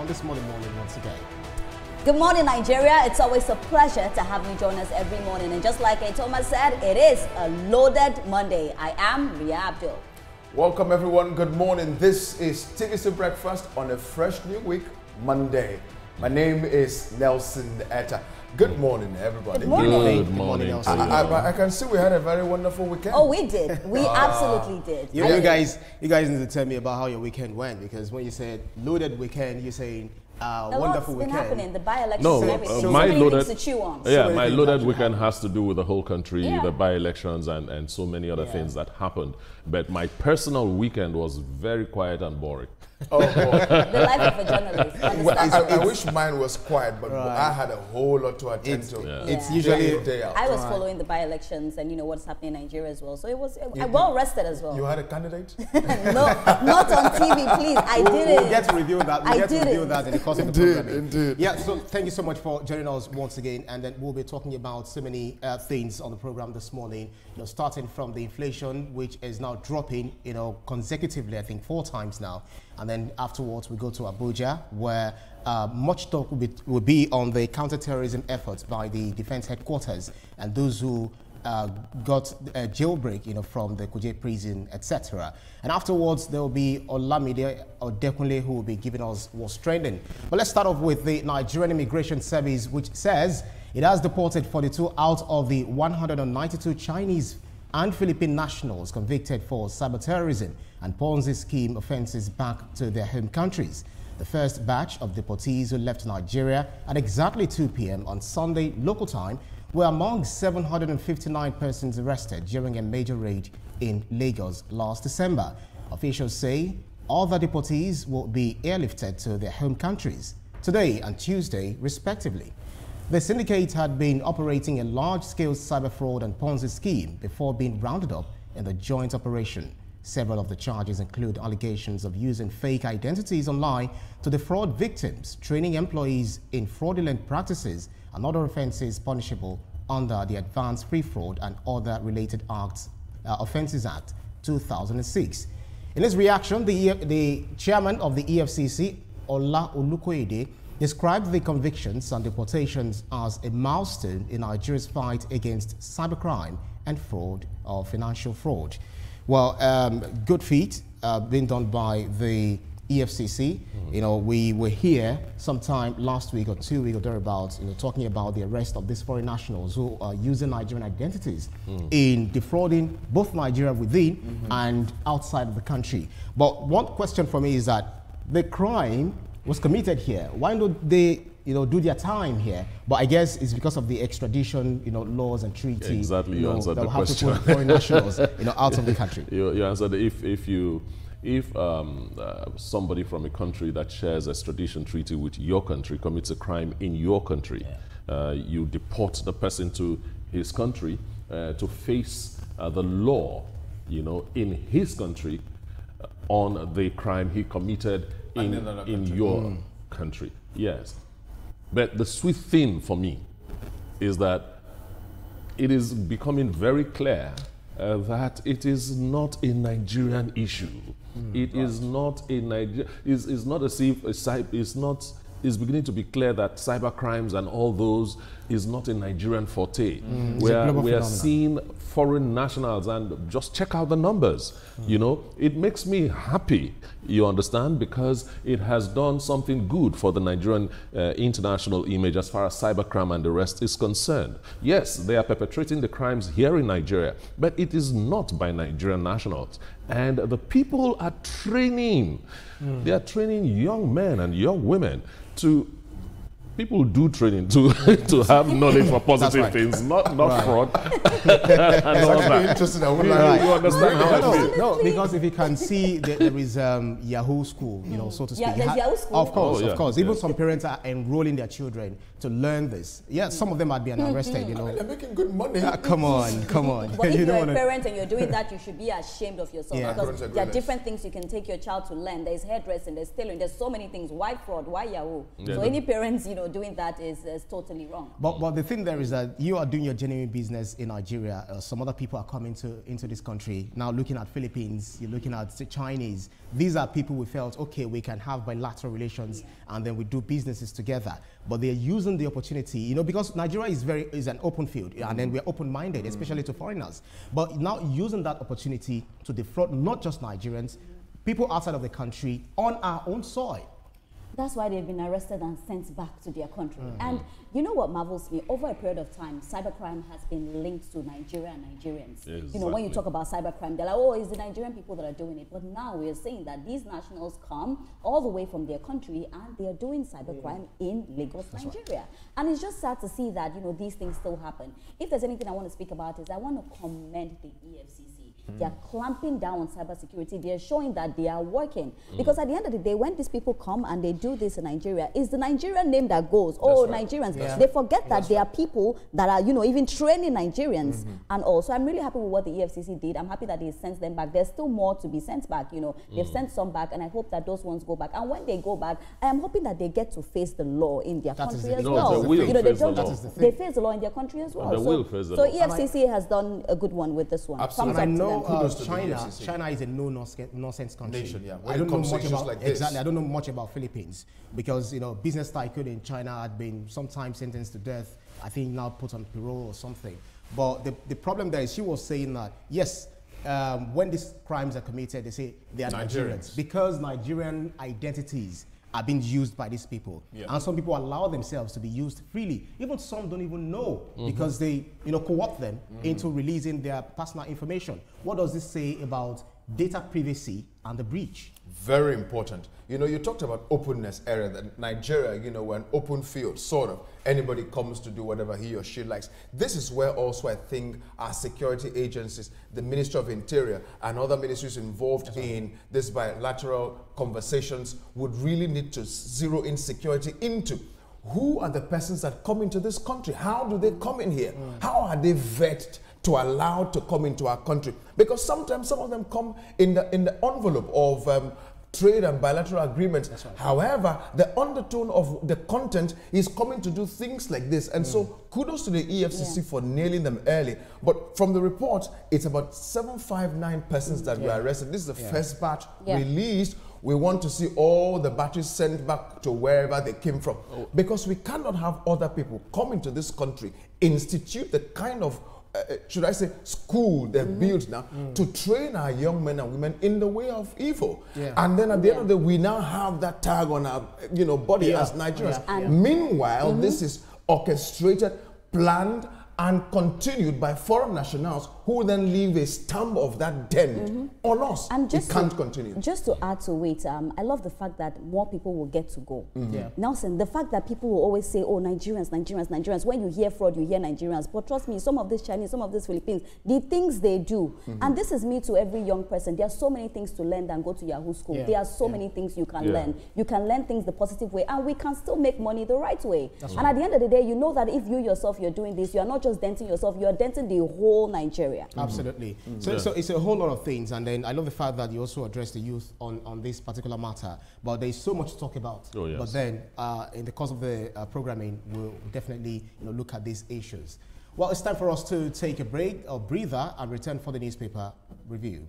on this morning once again. Good morning, Nigeria. It's always a pleasure to have you join us every morning. And just like Thomas said, it is a loaded Monday. I am Ria Abdul. Welcome, everyone. Good morning. This is TVC Breakfast on a fresh new week, Monday. My name is Nelson Etta. Good morning, everybody. Good morning. Good morning. I can see we had a very wonderful weekend. Oh, we did. We absolutely did. You guys need to tell me about how your weekend went, because when you said loaded weekend, you're saying wonderful weekend. Happening, the by-elections No, and everything. So my many loaded, things to chew on. yeah, my loaded weekend has to do with the whole country, Yeah. the by-elections and so many other things that happened. But my personal weekend was very quiet and boring. Oh, The life of a journalist. well, I wish mine was quiet, but I had a whole lot to attend to. It's Yeah. usually Day out. I was following the by-elections and what's happening in Nigeria as well. So it was well rested as well. You had a candidate? No, not on TV, please. I didn't. We'll get to review that. We'll get to review that in the course of the program. Indeed. Yeah, so thank you so much for joining us once again. And then we'll be talking about so many things on the program this morning. Starting from the inflation, which is now dropping, consecutively, I think 4 times now. And then afterwards, we go to Abuja, where much talk will be on the counterterrorism efforts by the defense headquarters and those who got a jailbreak, from the Kuje prison, etc. And afterwards, there will be Olamide Odekunle, who will be giving us what's trending. But let's start off with the Nigerian Immigration Service, which says it has deported 42 out of the 192 Chinese and Philippine nationals convicted for cyberterrorism and Ponzi scheme offenses back to their home countries. The first batch of deportees who left Nigeria at exactly 2 p.m. on Sunday local time were among 759 persons arrested during a major raid in Lagos last December. Officials say other deportees will be airlifted to their home countries today and Tuesday, respectively. The syndicate had been operating a large-scale cyber fraud and Ponzi scheme before being rounded up in the joint operation. Several of the charges include allegations of using fake identities online to defraud victims, training employees in fraudulent practices, and other offences punishable under the Advanced Pre-Fraud and Other Related Acts Offences Act 2006. In his reaction, the chairman of the EFCC, Olukoyede, described the convictions and deportations as a milestone in Nigeria's fight against cybercrime and fraud or financial fraud. Well, good feat being done by the EFCC. We were here sometime last week or 2 weeks or thereabouts, talking about the arrest of these foreign nationals who are using Nigerian identities in defrauding both Nigeria within and outside of the country. But one question for me is that the crime was committed here. Why don't they, do their time here? But I guess it's because of the extradition, laws and treaties. Exactly, you answered the question. Have to put foreign nationals, out of the country. You answered if somebody from a country that shares a extradition treaty with your country commits a crime in your country, you deport the person to his country to face the law, in his country on the crime he committed in your country. Yes. But the sweet thing for me is that it is becoming very clear that it is not a Nigerian issue. It is not a Niger. It's not as if it's beginning to be clear that cyber crimes and all those is not a Nigerian forte. We are seeing foreign nationals, and just check out the numbers. It makes me happy, you understand, because it has done something good for the Nigerian international image as far as cybercrime and the rest is concerned. Yes, they are perpetrating the crimes here in Nigeria, but it is not by Nigerian nationals. And the people are training. They are training young men and young women to people do training to have knowledge for positive things, not fraud. And all that. Interesting. You understand how I feel? No, because if you can see, there is Yahoo school, so to speak. Yeah, there's Yahoo school. Of course, Oh, yeah. of course. Even some parents are enrolling their children to learn this. Yeah, some of them might be arrested, They're making good money. Come on. But if you're a parent and you're doing that, you should be ashamed of yourself. Yeah. Because there are different things you can take your child to learn. There's hairdressing, there's tailoring, there's so many things. Why fraud? Why Yahoo? Yeah, so any parents, doing that is totally wrong. But the thing there is that you are doing your genuine business in Nigeria. Some other people are coming into this country. Now looking at Philippines, you're looking at the Chinese. These are people we felt, okay, we can have bilateral relations and then we do businesses together. But they're using the opportunity, because Nigeria is an open field and then we're open-minded, especially to foreigners. But now using that opportunity to defraud not just Nigerians, people outside of the country on our own soil. That's why they've been arrested and sent back to their country. And you know what marvels me? Over a period of time, cybercrime has been linked to Nigeria and Nigerians. Exactly. When you talk about cybercrime, they're like, oh, it's the Nigerian people that are doing it. But now we're saying that these nationals come all the way from their country and they're doing cybercrime in Lagos, Nigeria. Right. And it's just sad to see that, these things still happen. If there's anything I want to speak about is I want to commend the EFCC. They are clamping down on cybersecurity. They are showing that they are working. Because at the end of the day, when these people come and they do this in Nigeria, it's the Nigerian name that goes. Oh, right. Nigerians. Yeah. They forget that there are people that are, even training Nigerians. And also, I'm really happy with what the EFCC did. I'm happy that they sent them back. There's still more to be sent back. They've sent some back, and I hope that those ones go back. And when they go back, I am hoping that they get to face the law in their country as well. They face the law in their country as well. So EFCC has done a good one with this one. Absolutely. And I know China is a no-nonsense country. Nation, yeah. I don't know much about I don't know much about Philippines because business tycoon in China had been sometimes sentenced to death. I think now put on parole or something. But the problem there is she was saying that yes, when these crimes are committed, they say they are Nigerians because Nigerian identities are being used by these people. Yeah. And some people allow themselves to be used freely. Even some don't even know because they co-opt them into releasing their personal information. What does this say about data privacy and the breach? Very important. You talked about openness area, that Nigeria, we're an open field, sort of. Anybody comes to do whatever he or she likes. This is where also I think our security agencies, the Ministry of Interior and other ministries involved in this bilateral conversations would really need to zero in security into who are the persons that come into this country? How do they come in here? How are they vetted to allow to come into our country? Because sometimes some of them come in the envelope of trade and bilateral agreements. Right. However, the undertone of the content is coming to do things like this. And so kudos to the EFCC for nailing them early. But from the report, it's about 759 persons that were arrested. This is the first batch released. We want to see all the batches sent back to wherever they came from. Because we cannot have other people come into this country, institute the kind of should I say, school they've built now to train our young men and women in the way of evil. And then at the end of the day, we now have that tag on our body as Nigerians. Meanwhile, this is orchestrated, planned, and continued by foreign nationals who then leave a stamp of that den on us. And it can't continue. Just to add to it, I love the fact that more people will get to go. Nelson, the fact that people will always say, oh, Nigerians, Nigerians, Nigerians. When you hear fraud, you hear Nigerians. But trust me, some of these Chinese, some of these Philippines, the things they do. And this is me to every young person. There are so many things to learn than go to Yahoo school. There are so many things you can learn. You can learn things the positive way, and we can still make money the right way. And at the end of the day, you know that if you yourself, you're doing this, you are not just denting yourself, you are denting the whole Nigeria. Absolutely. So it's a whole lot of things, and then I love the fact that you also address the youth on this particular matter, but there's so much to talk about. But then in the course of the programming, we'll definitely look at these issues. Well, it's time for us to take a break, a breather, and return for the newspaper review.